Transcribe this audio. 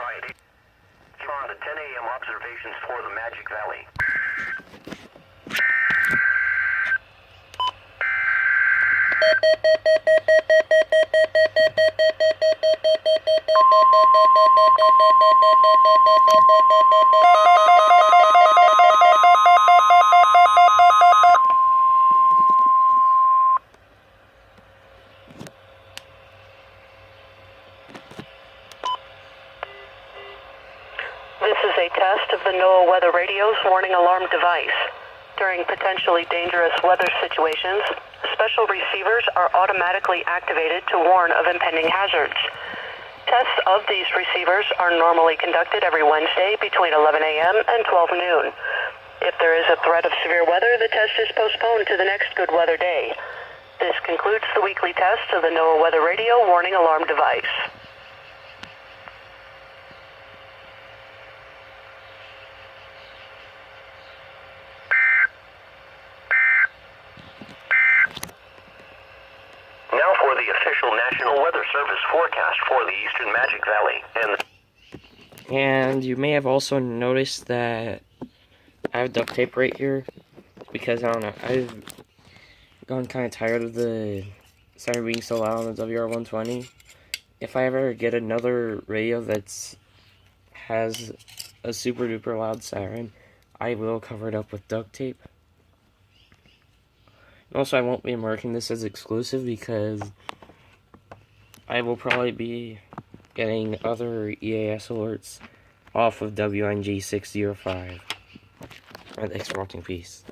right. You're on the 10 a.m. observations for the Magic Valley. This is a test of the NOAA Weather Radio's warning alarm device. During potentially dangerous weather situations, special receivers are automatically activated to warn of impending hazards. Tests of these receivers are normally conducted every Wednesday between 11 a.m. and 12 noon. If there is a threat of severe weather, the test is postponed to the next good weather day. This concludes the weekly test of the NOAA Weather Radio warning alarm device. Now for the official National Weather Service forecast for the Eastern Magic Valley. And you may have also noticed that I have duct tape right here, because I don't know, I've gotten kind of tired of the siren being so loud on the WR120. If I ever get another radio has a super duper loud siren, I will cover it up with duct tape. Also, I won't be marking this as exclusive because I will probably be getting other EAS alerts off of WNG 605. Thanks for watching. Peace.